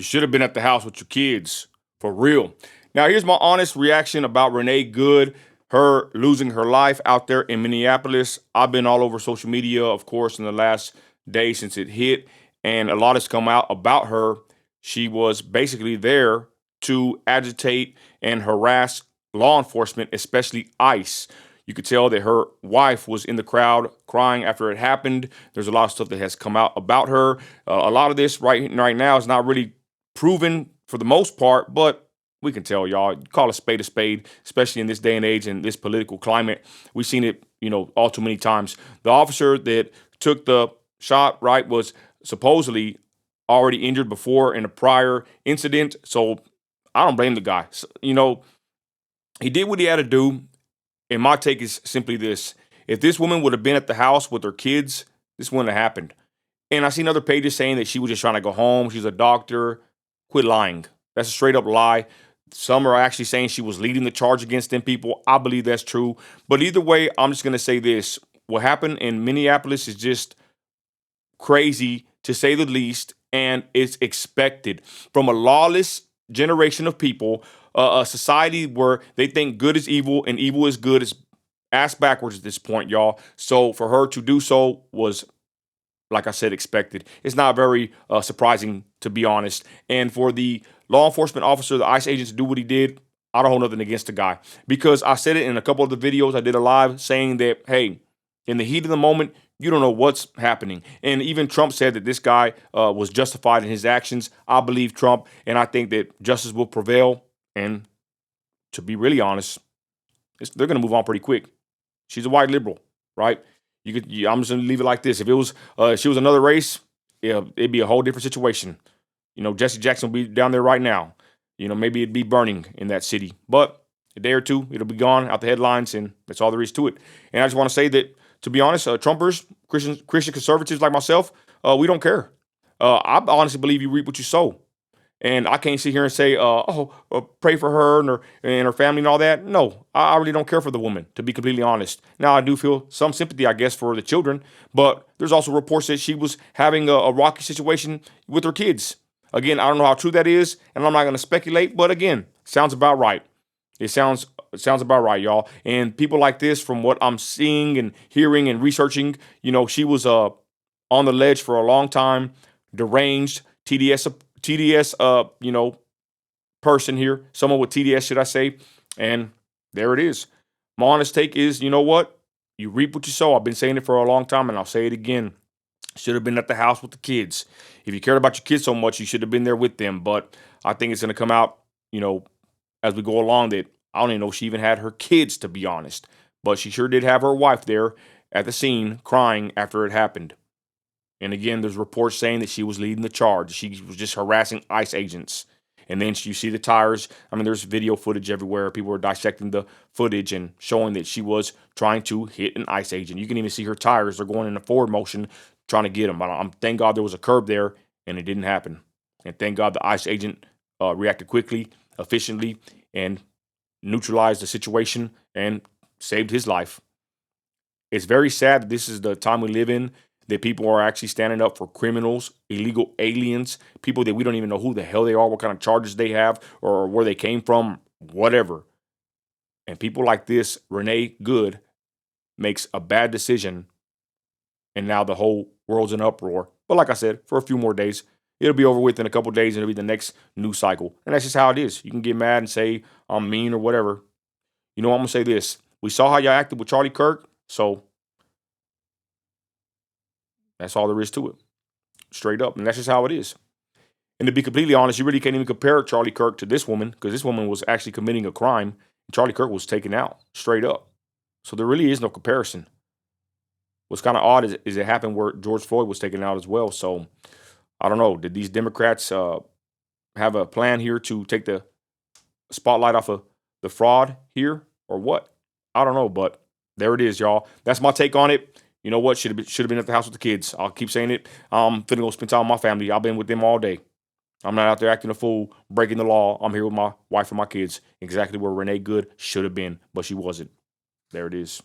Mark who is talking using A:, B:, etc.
A: You should have been at the house with your kids. For real. Now, here's my honest reaction about Renee Good, her losing her life out there in Minneapolis. I've been all over social media, of course, in the last day since it hit, and a lot has come out about her. She was basically there to agitate and harass law enforcement, especially ICE. You could tell that her wife was in the crowd crying after it happened. There's a lot of stuff that has come out about her. A lot of this right now is not really proven for the most part, but we can tell y'all. Call a spade, especially in this day and age and this political climate. We've seen it, all too many times. The officer that took the shot, right, was supposedly already injured before in a prior incident. So I don't blame the guy. He did what he had to do. And my take is simply this: if this woman would have been at the house with her kids, this wouldn't have happened. And I've seen other pages saying that she was just trying to go home. She's a doctor. Quit lying. That's a straight up lie. Some are actually saying she was leading the charge against them people. I believe that's true. But either way, I'm just going to say this. What happened in Minneapolis is just crazy, to say the least, and it's expected from a lawless generation of people, a society where they think good is evil and evil is good. Is ass backwards at this point, y'all. So for her to do so was, like I said, expected. It's not very surprising, to be honest. And for the law enforcement officer, the ICE agent, to do what he did, I don't hold nothing against the guy. Because I said it in a couple of the videos I did a live saying that, hey, in the heat of the moment, you don't know what's happening. And even Trump said that this guy was justified in his actions. I believe Trump, and I think that justice will prevail. And to be really honest, they're going to move on pretty quick. She's a white liberal, right? I'm just gonna leave it like this. If it was, she was another race, yeah, it'd be a whole different situation. Jesse Jackson will be down there right now. Maybe it'd be burning in that city, but a day or two, it'll be gone out the headlines, and that's all there is to it. And I just want to say that, to be honest, Trumpers, Christian conservatives like myself, we don't care. I honestly believe you reap what you sow. And I can't sit here and say, pray for her and her family and all that. No, I really don't care for the woman, to be completely honest. Now, I do feel some sympathy, I guess, for the children, but there's also reports that she was having a rocky situation with her kids. Again, I don't know how true that is, and I'm not going to speculate, but again, sounds about right. It sounds about right, y'all. And people like this, from what I'm seeing and hearing and researching, she was on the ledge for a long time, deranged, TDS, person here, someone with TDS, should I say? And there it is. My honest take is, you know what? You reap what you sow. I've been saying it for a long time, and I'll say it again. Should have been at the house with the kids. If you cared about your kids so much, you should have been there with them. But I think it's going to come out, as we go along, that I don't even know if she even had her kids, to be honest. But she sure did have her wife there at the scene crying after it happened. And again, there's reports saying that she was leading the charge. She was just harassing ICE agents. And then you see the tires. I mean, there's video footage everywhere. People are dissecting the footage and showing that she was trying to hit an ICE agent. You can even see her tires. They're going in a forward motion trying to get them. Thank God there was a curb there, and it didn't happen. And thank God the ICE agent reacted quickly, efficiently, and neutralized the situation and saved his life. It's very sad that this is the time we live in, that people are actually standing up for criminals, illegal aliens, people that we don't even know who the hell they are, what kind of charges they have, or where they came from, whatever. And people like this, Renee Good, makes a bad decision, and now the whole world's in uproar. But like I said, for a few more days, it'll be over with in a couple days, and it'll be the next news cycle. And that's just how it is. You can get mad and say I'm mean or whatever. I'm going to say this. We saw how y'all acted with Charlie Kirk, so that's all there is to it. Straight up. And that's just how it is. And to be completely honest, you really can't even compare Charlie Kirk to this woman, because this woman was actually committing a crime, and Charlie Kirk was taken out straight up. So there really is no comparison. What's kind of odd is it happened where George Floyd was taken out as well. So I don't know. Did these Democrats have a plan here to take the spotlight off of the fraud here, or what? I don't know, but there it is, y'all. That's my take on it. You know what? Should have been at the house with the kids. I'll keep saying it. I'm finna go spend time with my family. I've been with them all day. I'm not out there acting a fool, breaking the law. I'm here with my wife and my kids. Exactly where Renee Good should have been, but she wasn't. There it is.